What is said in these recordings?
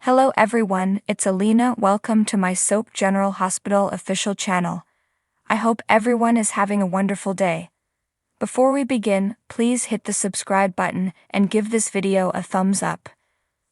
Hello everyone, it's Alina. Welcome to my Soap General Hospital official channel. I hope everyone is having a wonderful day. Before we begin, please hit the subscribe button and give this video a thumbs up.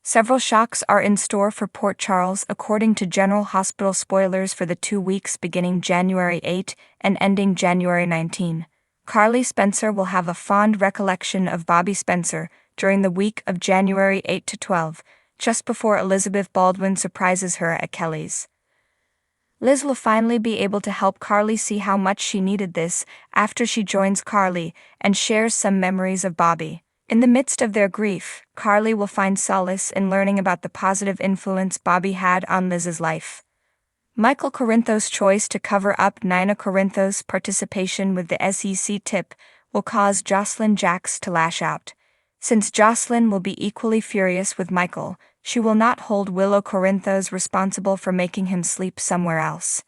Several shocks are in store for Port Charles according to General Hospital spoilers for the 2 weeks beginning January 8 and ending January 19. Carly Spencer will have a fond recollection of Bobby Spencer during the week of January 8 to 12. Just before Elizabeth Baldwin surprises her at Kelly's. Liz will finally be able to help Carly see how much she needed this after she joins Carly and shares some memories of Bobby. In the midst of their grief, Carly will find solace in learning about the positive influence Bobby had on Liz's life. Michael Corinthos' choice to cover up Nina Corinthos' participation with the SEC tip will cause Jocelyn Jacks to lash out. Since Jocelyn will be equally furious with Michael, she will not hold Willow Corinthos responsible for making him sleep somewhere else.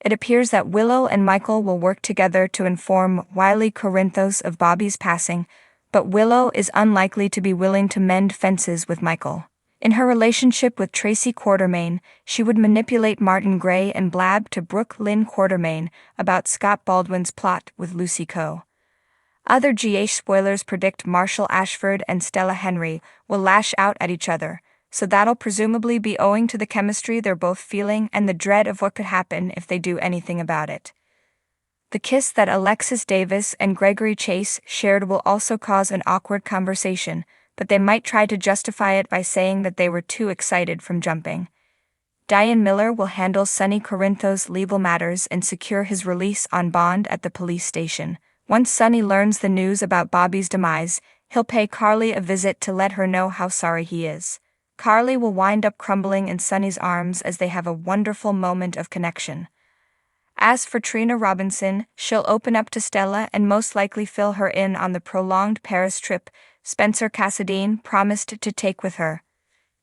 It appears that Willow and Michael will work together to inform Wiley Corinthos of Bobby's passing, but Willow is unlikely to be willing to mend fences with Michael. In her relationship with Tracy Quartermaine, she would manipulate Martin Gray and blab to Brooke Lynn Quartermaine about Scott Baldwin's plot with Lucy Coe. Other GH spoilers predict Marshall Ashford and Stella Henry will lash out at each other, so that'll presumably be owing to the chemistry they're both feeling and the dread of what could happen if they do anything about it. The kiss that Alexis Davis and Gregory Chase shared will also cause an awkward conversation, but they might try to justify it by saying that they were too excited from jumping. Diane Miller will handle Sonny Corinthos' legal matters and secure his release on bond at the police station. Once Sonny learns the news about Bobby's demise, he'll pay Carly a visit to let her know how sorry he is. Carly will wind up crumbling in Sonny's arms as they have a wonderful moment of connection. As for Trina Robinson, she'll open up to Stella and most likely fill her in on the prolonged Paris trip Spencer Cassadine promised to take with her.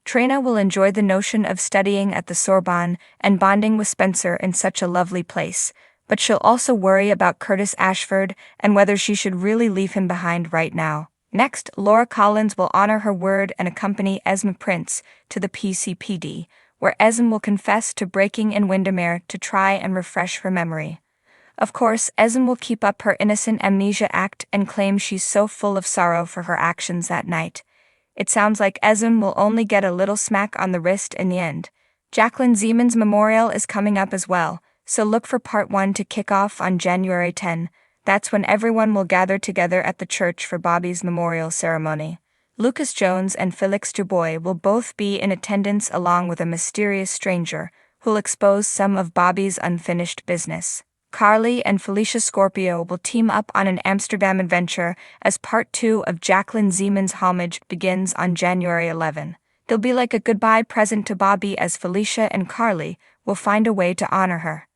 Trina will enjoy the notion of studying at the Sorbonne and bonding with Spencer in such a lovely place, but she'll also worry about Curtis Ashford and whether she should really leave him behind right now. Next, Laura Collins will honor her word and accompany Esme Prince to the PCPD, where Esme will confess to breaking in Windermere to try and refresh her memory. Of course, Esme will keep up her innocent amnesia act and claim she's so full of sorrow for her actions that night. It sounds like Esme will only get a little smack on the wrist in the end. Jacqueline Zeman's memorial is coming up as well, so look for part 1 to kick off on January 10. That's when everyone will gather together at the church for Bobby's memorial ceremony. Lucas Jones and Felix Dubois will both be in attendance along with a mysterious stranger who'll expose some of Bobby's unfinished business. Carly and Felicia Scorpio will team up on an Amsterdam adventure as part 2 of Jacqueline Zeman's homage begins on January 11. They'll be like a goodbye present to Bobby as Felicia and Carly will find a way to honor her.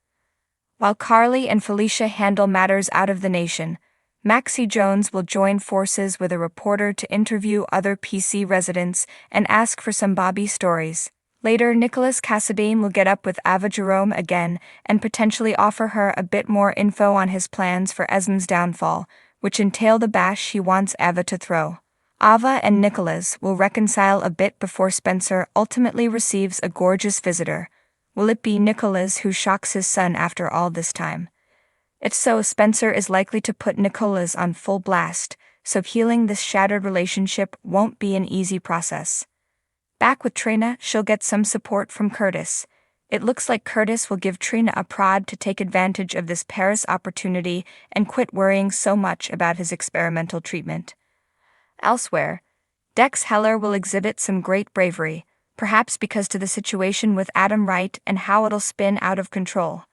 While Carly and Felicia handle matters out of the nation, Maxie Jones will join forces with a reporter to interview other PC residents and ask for some Bobby stories. Later, Nicholas Cassadine will get up with Ava Jerome again and potentially offer her a bit more info on his plans for Esme's downfall, which entail the bash he wants Ava to throw. Ava and Nicholas will reconcile a bit before Spencer ultimately receives a gorgeous visitor. Will it be Nicholas who shocks his son after all this time? If so, Spencer is likely to put Nicholas on full blast, so healing this shattered relationship won't be an easy process. Back with Trina, she'll get some support from Curtis. It looks like Curtis will give Trina a prod to take advantage of this Paris opportunity and quit worrying so much about his experimental treatment. Elsewhere, Dex Heller will exhibit some great bravery, perhaps because to the situation with Adam Wright and how it'll spin out of control.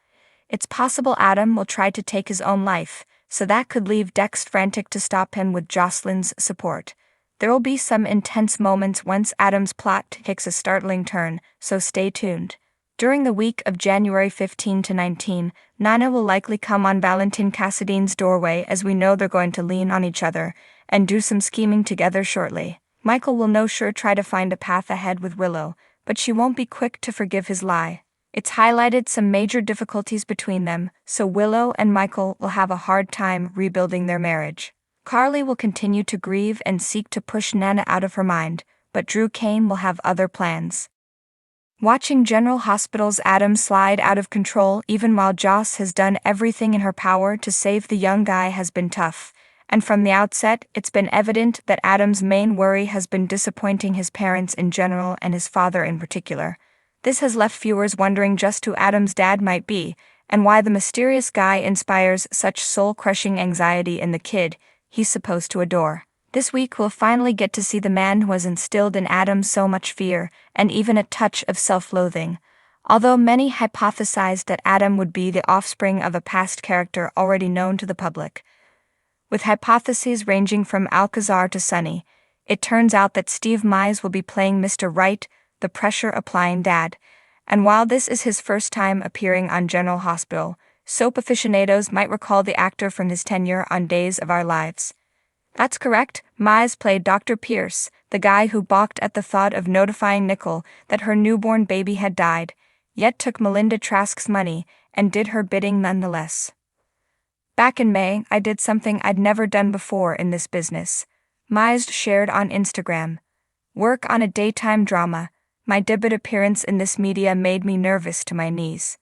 It's possible Adam will try to take his own life, so that could leave Dex frantic to stop him with Jocelyn's support. There will be some intense moments once Adam's plot takes a startling turn, so stay tuned. During the week of January 15 to 19, Nina will likely come on Valentin Cassadine's doorway as we know they're going to lean on each other and do some scheming together shortly. Michael will no sure try to find a path ahead with Willow, but she won't be quick to forgive his lie. It's highlighted some major difficulties between them, so Willow and Michael will have a hard time rebuilding their marriage. Carly will continue to grieve and seek to push Nana out of her mind, but Drew Kane will have other plans. Watching General Hospital's Adam slide out of control even while Joss has done everything in her power to save the young guy has been tough, and from the outset it's been evident that Adam's main worry has been disappointing his parents in general and his father in particular. This has left viewers wondering just who Adam's dad might be, and why the mysterious guy inspires such soul-crushing anxiety in the kid he's supposed to adore. This week we'll finally get to see the man who has instilled in Adam so much fear, and even a touch of self-loathing. Although many hypothesized that Adam would be the offspring of a past character already known to the public, with hypotheses ranging from Alcazar to Sonny, it turns out that Steve Mize will be playing Mr. Right, the pressure-applying dad. And while this is his first time appearing on General Hospital, soap aficionados might recall the actor from his tenure on Days of Our Lives. That's correct, Mize played Dr. Pierce, the guy who balked at the thought of notifying Nicole that her newborn baby had died, yet took Melinda Trask's money and did her bidding nonetheless. Back in May, I did something I'd never done before in this business. Mize shared on Instagram. Work on a daytime drama. My debut appearance in this media made me nervous to my knees.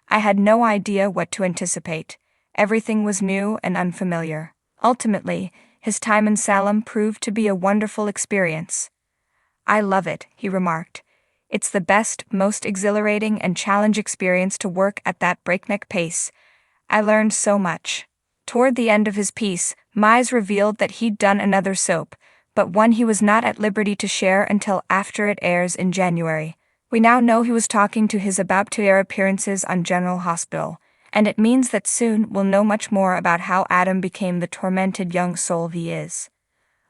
I had no idea what to anticipate. Everything was new and unfamiliar. Ultimately, his time in Salem proved to be a wonderful experience. I love it, he remarked. It's the best, most exhilarating and challenging experience to work at that breakneck pace. I learned so much. Toward the end of his piece, Mize revealed that he'd done another soap, but one he was not at liberty to share until after it airs in January. We now know he was talking to his about-to-air appearances on General Hospital, and it means that soon we'll know much more about how Adam became the tormented young soul he is.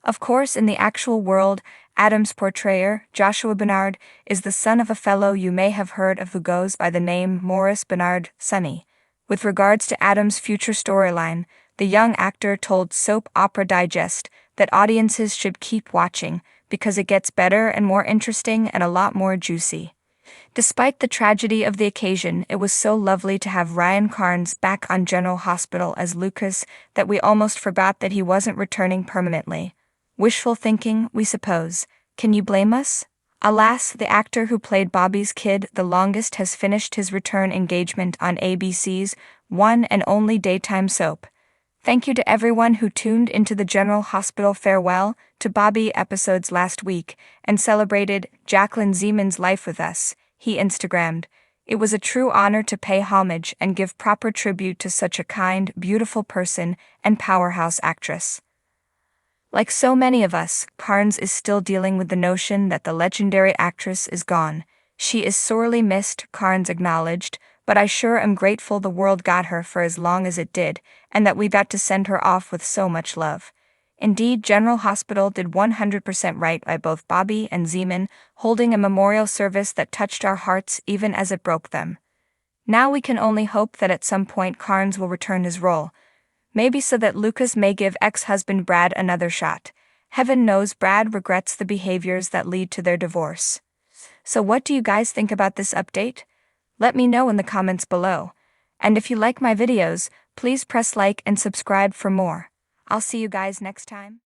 Of course, in the actual world, Adam's portrayer, Joshua Bernard, is the son of a fellow you may have heard of who goes by the name Maurice Bernard, Sonny. With regards to Adam's future storyline, the young actor told Soap Opera Digest that audiences should keep watching because it gets better and more interesting and a lot more juicy. Despite the tragedy of the occasion, it was so lovely to have Ryan Carnes back on General Hospital as Lucas that we almost forgot that he wasn't returning permanently. Wishful thinking, we suppose. Can you blame us? Alas, the actor who played Bobby's kid the longest has finished his return engagement on ABC's one and only daytime soap. Thank you to everyone who tuned into the General Hospital Farewell to Bobby episodes last week and celebrated Jacqueline Zeman's life with us, he Instagrammed. It was a true honor to pay homage and give proper tribute to such a kind, beautiful person and powerhouse actress. Like so many of us, Carnes is still dealing with the notion that the legendary actress is gone. She is sorely missed, Carnes acknowledged, but I sure am grateful the world got her for as long as it did, and that we got to send her off with so much love. Indeed, General Hospital did 100% right by both Bobby and Zeman, holding a memorial service that touched our hearts even as it broke them. Now we can only hope that at some point Carnes will return his role. Maybe so that Lucas may give ex-husband Brad another shot. Heaven knows Brad regrets the behaviors that lead to their divorce. So what do you guys think about this update? Let me know in the comments below. And if you like my videos, please press like and subscribe for more. I'll see you guys next time.